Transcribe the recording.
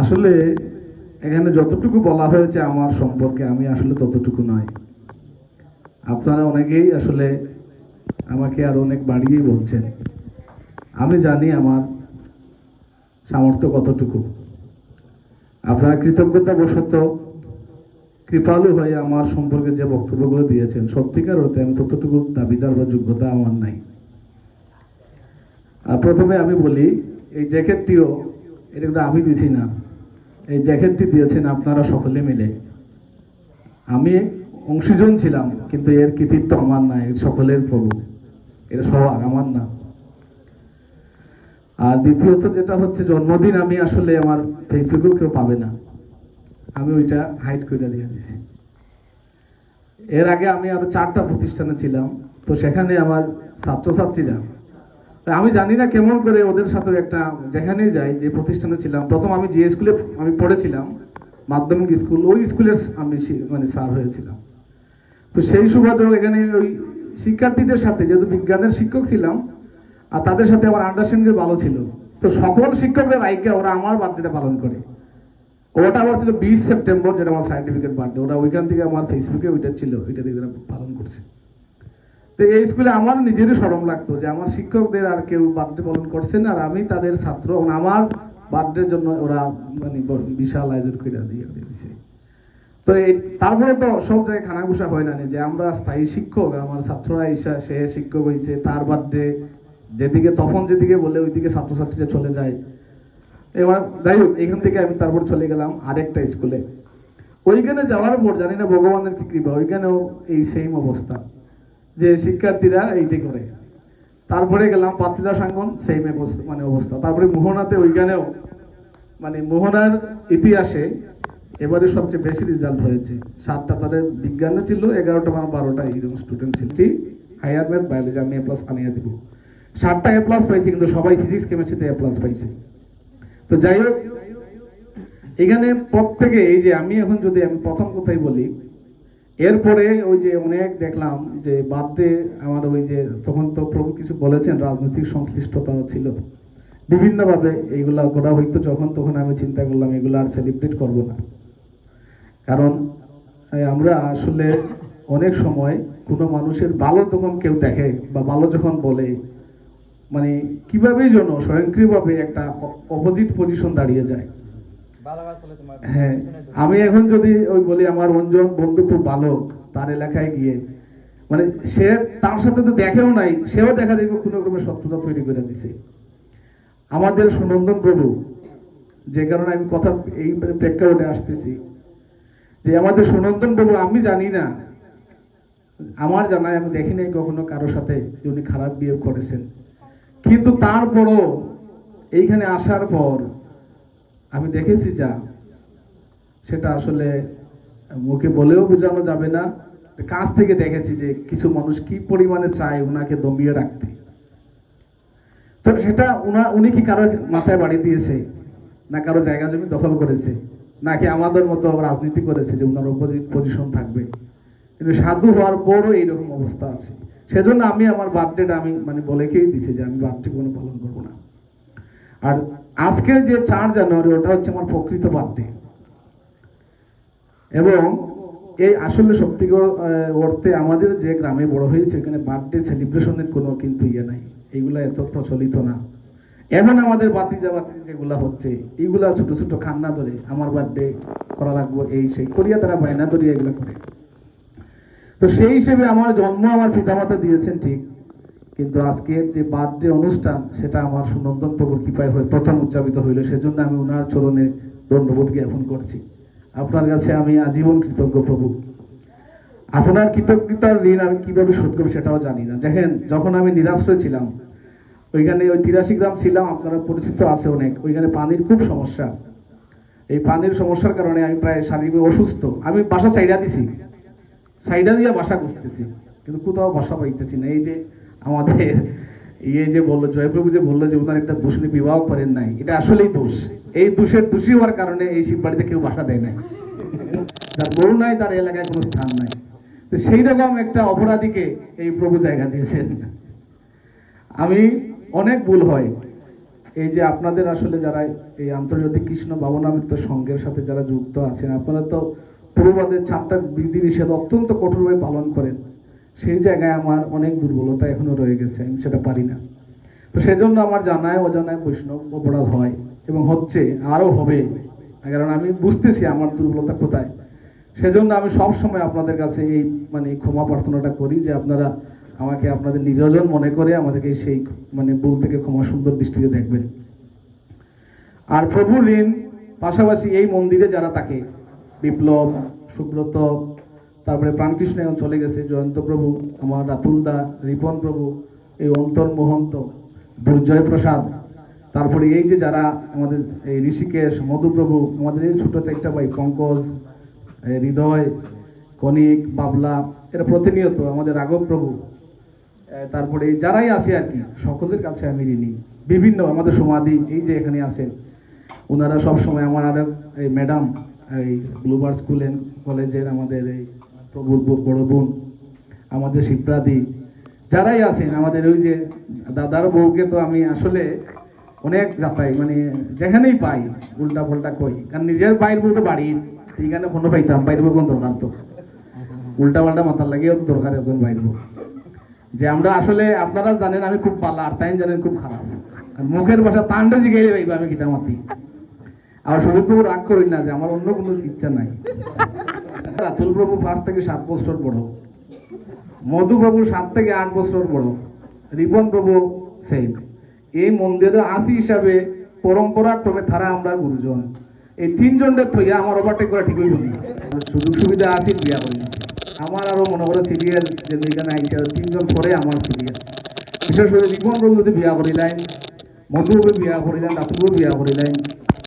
আসলে এখানে যতটুকু বলা হয়েছে আমার সম্পর্কে আমি আসলে ততটুকু নয়। আপনারা অনেকেই আসলে আমাকে আর অনেক বাড়িয়েই বলছেন। আমি জানি আমার সামর্থ্য কতটুকু। আপনারা কৃতজ্ঞতাবশত কৃপালু হয়ে আমার সম্পর্কে যে বক্তব্যগুলো দিয়েছেন, সত্যিকার অর্থে আমি ততটুকু দাবিদার বা যোগ্যতা আমার নাই। আর প্রথমে আমি বলি, এই জ্যাকেটটিও এটা কিন্তু আমি দিছি না, এই জ্যাকেটটি দিয়েছেন আপনারা সকলে মিলে। আমি অংশীজন ছিলাম, কিন্তু এর কৃতিত্ব আমার না, এর সকলের প্রভু, এটা সবার, আমার না। আর দ্বিতীয়ত যেটা হচ্ছে, জন্মদিন আমি আসলে আমার ফেসবুকেও কেউ পাবে না, আমি ওইটা হাইড করে দিয়ে দিছি। এর আগে আমি আরো 4টা প্রতিষ্ঠানে ছিলাম, তো সেখানে আমার ছাত্রছাত্রীরা, আমি জানি না কেমন করে ওদের সাথে একটা, যেখানেই যাই, যে প্রতিষ্ঠানে ছিলাম, প্রথম আমি যে স্কুলে আমি পড়েছিলাম, মাধ্যমিক স্কুল, ওই স্কুলের আমি মানে স্যার হয়েছিলাম। তো সেই সুবাদেও এখানে ওই শিক্ষার্থীদের সাথে, যেহেতু বিজ্ঞানের শিক্ষক ছিলাম, আর তাদের সাথে আমার আন্ডারস্ট্যান্ডিং ভালো ছিল, তো সকল শিক্ষকদের রাইকে ওরা আমার বার্থডেটা পালন করে। ওটা আমার ছিল 20 সেপ্টেম্বর, যেটা আমার সার্টিফিকেট বার্থডে, ওরা ওইখান থেকে আমার ফেসবুকে ওইটা ছিল, ওইটা দিয়ে পালন করছে। তো এই স্কুলে আমার নিজেরই শরম লাগতো যে আমার শিক্ষকদের আর কেউ বার্থডে পালন করছে না, আর আমি তাদের ছাত্র, আমার বার্থডের জন্য ওরা মানে বিশাল আয়োজন করে দিয়ে দিয়েছে। তো এই তারপরে তো সব জায়গায় খানাঘুষা হয় না, যে আমরা স্থায়ী শিক্ষক, আমার ছাত্ররা ঈশা সে শিক্ষক হয়েছে, তার বার্থডে যেদিকে তখন যেদিকে বলে ওইদিকে ছাত্রছাত্রীরা চলে যায়। এবার যাই হোক, এখান থেকে আমি তারপর চলে গেলাম আরেকটা স্কুলে। ওইখানে যাওয়ার পর জানি না ভগবানের কি কৃপা, ওইখানেও এই সেম অবস্থা, যে শিক্ষার্থীরা এইটাই করে। তারপরে গেলাম পাত্রিলা সাঙ্গন, সেম মানে অবস্থা। তারপরে মোহনাতে, ওইখানেও মানে মোহনার ইতিহাসে এবারে সবচেয়ে বেশি রেজাল্ট হয়েছে। 7টা তাদের বিজ্ঞানে ছিল, 11টা বা 12টা এরকম স্টুডেন্ট ছিল। হায়ার ম্যাথ বায়োলজি আমি এ প্লাস আনিয়ে দিব। 7টা এ প্লাস পাইছি, কিন্তু সবাই ফিজিক্স কেমিস্ট্রিতে এ প্লাস পাইছে। তো যাই হোক, এখানে প্রত্যেকে, এই যে আমি এখন যদি আমি প্রথম কথাই বলি, এরপরে ওই যে অনেক দেখলাম যে বার্থডে আমার, ওই যে তখন তো প্রভু কিছু বলেছেন, রাজনৈতিক সংশ্লিষ্টতা ছিল বিভিন্নভাবে, এইগুলা করা হইতো যখন, তখন আমি চিন্তা করলাম এগুলো আর সেলিব্রেট করব না। কারণ আমরা আসলে অনেক সময় কোনো মানুষের ভালো তখন কেউ দেখে বা ভালো যখন বলে, মানে কিভাবেই যেন স্বয়ংক্রিয়ভাবে একটা অপোজিট পজিশন দাঁড়িয়ে যায়। হ্যাঁ, আমি এখন যদি ওই বলি আমার অঞ্জন বন্ধু খুব ভালো, তার এলাকায় গিয়ে, মানে সে তার সাথে তো দেখেও নাই, সেও দেখা যায় কোনো রকমের শত্রুতা তৈরি করে দিছে। আমাদের সুনন্দন প্রভু, যে কারণে আমি কথা এই প্রেক্ষাপটে আসতেছি, যে আমাদের সুনন্দন প্রভু, আমি জানি না, আমার জানায় আমি দেখি নাই কখনো কারো সাথে যে উনি খারাপ বিহেভ করেছেন, কিন্তু তারপরও এইখানে আসার পর আমি দেখেছি যা, সেটা আসলে মুখে বলেও বোঝানো যাবে না। কাছ থেকে দেখেছি যে কিছু মানুষ কি পরিমাণে চায় উনাকে দমিয়ে রাখতে। তো সেটা উনি কি কারো মাথায় বাড়ি দিয়েছে, না কারো জায়গা জমি দখল করেছে, নাকি আমাদের মতো রাজনীতি করেছে যে উনার পজিশন থাকবে, কিন্তু সাধু হওয়ার পরও এইরকম অবস্থা আছে। সেজন্য আমি আমার বার্থডেটা আমি মানে বলেকেই দিছি যে আমি বার্থডে কোনো পালন করবো না। আর আজকের যে 4 জানুয়ারি, ওটা হচ্ছে আমার প্রকৃত বার্থডে। এবং এই আসলে সত্যিকার অর্থে আমাদের যে গ্রামে বড় হয়েছে, এখানে বার্থডে সেলিব্রেশনের কোনো কিন্তু ইয়ে নাই, এইগুলা এত প্রচলিত না। এমন আমাদের বাতিজা যেগুলা হচ্ছে, এইগুলা ছোট ছোট খান্না ধরে আমার বার্থডে করা লাগবে, এই সেই করিয়া তারা বায়না ধরিয়া এগুলো করে। তো সেই হিসেবে আমার জন্ম আমার পিতামাতা দিয়েছেন ঠিক, কিন্তু আজকের যে বার্থডে অনুষ্ঠান, সেটা আমার সুনন্দন প্রভুর কৃপায় হয়ে প্রথম উদযাপিত হইল। সেজন্য আমি ওনার চরণে ধন্যবাদ জ্ঞাপন করছি। আপনার কাছে আমি আজীবন কৃতজ্ঞ প্রভু। আপনার কৃতজ্ঞতার ঋণ আমি কিভাবে শোধ করবো সেটাও জানি না। দেখেন, যখন আমি নিরাশ্রয় ছিলাম, ওইখানে ওই 83 গ্রাম ছিলাম, আপনারা পরিচিত আছে অনেক, ওইখানে পানির খুব সমস্যা। এই পানির সমস্যার কারণে আমি প্রায় শারীরিক অসুস্থ। আমি বাসা চাইডা দিছি, সাইডা দিয়ে বাসা খুঁজতেছি, কিন্তু কোথাও বাসা পাইতেছি না। এই যে আমাদের ইয়ে যে বললো, জয়প্রভু যে বললো যে ওনার একটা দোষ নিয়ে বিবাহ করেন নাই, এটা আসলেই দোষ। এই দোষের দোষী হওয়ার কারণে এই শিব বাড়িতে কেউ বাসা দেয় নাই, যার বউ নাই তার এলাকায় কোনো স্থান নাই। তো সেই রকম একটা অপরাধীকে এই প্রভু জায়গা দিয়েছেন। আমি অনেক ভুল হয়, এই যে আপনাদের আসলে যারা এই আন্তর্জাতিক কৃষ্ণ ভাবনামৃত সংঘের সাথে যারা যুক্ত আছেন, আপনারা তো পূর্ববাদের 4টা বিধিনিষেধ অত্যন্ত কঠোরভাবে পালন করেন। সেই জায়গায় আমার অনেক দুর্বলতা এখনো রয়ে গেছে, আমি সেটা পারি না। তো সেজন্য আমার জানায় অজানায় বৈষ্ণব অপরাধ হয় এবং হচ্ছে, আরও হবে, কারণ আমি বুঝতেছি আমার দুর্বলতা কোথায়। সেজন্য আমি সব সময় আপনাদের কাছে এই ক্ষমা প্রার্থনাটা করি যে আপনারা আমাকে আপনাদের নিজজন মনে করে আমাদেরকে সেই ভুল থেকে ক্ষমা সুন্দর দৃষ্টিতে দেখবেন। আর প্রভুর ঋণ পাশাপাশি এই মন্দিরে যারা থাকে, বিপ্লব, সুব্রত, তারপরে প্রাণকৃষ্ণ এখন চলে গেছে, জয়ন্ত প্রভু, আমার রাতুল দা, রিপন প্রভু, এই অন্তর মহন্ত, দুর্জয় প্রসাদ, তারপরে এই যে যারা আমাদের এই ঋষিকেশ, মধুপ্রভু, আমাদের এই ছোট 4টা ভাই পঙ্কজ, হৃদয়, কনিক, বাবলা, এরা প্রতিনিয়ত, আমাদের রাঘব প্রভু, তারপরে যারাই আছে আর কি, সকলের কাছে আমি ঋণী। বিভিন্ন আমাদের সমাধি এই যে এখানে আছেন, ওনারা সব সময় আমার আরো এই ম্যাডাম, এই গ্লোবাল স্কুল অ্যান্ড কলেজের আমাদের এই প্রভুর বড় বোন, আমাদের শিপ্রাদি, যারাই আছেন, আমাদের ওই যে দাদার বউকে তো আমি আসলে অনেক যাতাই, যেখানেই পাই উল্টা পাল্টা কই, কারণ নিজের বাইর বউ তো বাড়ির, সেইখানে ফোনও পাইতাম, বাইর বউ কোন দরকার তো, উল্টা পাল্টা মাথার লাগিয়েও তো দরকার একজন বাইর বউ। যে আমরা আসলে, আপনারা জানেন আমি খুব পালা, আর তাই জানেন খুব খারাপ, মুখের ভাষা তান্ডে জিগাইলে পাইবা আমি খিতামাতি। আর সুযোগ প্রভু রাগ করি না যে আমার অন্য কোনো ইচ্ছা নাই। রাতুল প্রভু 5 থেকে 7 বছর বড়, মধু প্রভু 7 থেকে 8 বছর বড়, রিপন প্রভু সেই। এই মন্দিরে আসি হিসাবে পরম্পরা ক্রমে তারা আমরা গুরুজন, এই 3 জনের থইয়া আমার ওভারটেক করা ঠিকই বলি। সুযোগ সুবিধা আসি বিয়া করে নিচ্ছে। আমার আরো মনে করে সিরিয়াল যে এখানে আইসা 3 জন পরে আমার সিরিয়াল, বিশেষ করে রিপন প্রভু যদি বিয়া করিলেন, মধু প্রভু বিয়া করিলেন, রাতুল প্রভু বিয়া করিলেন,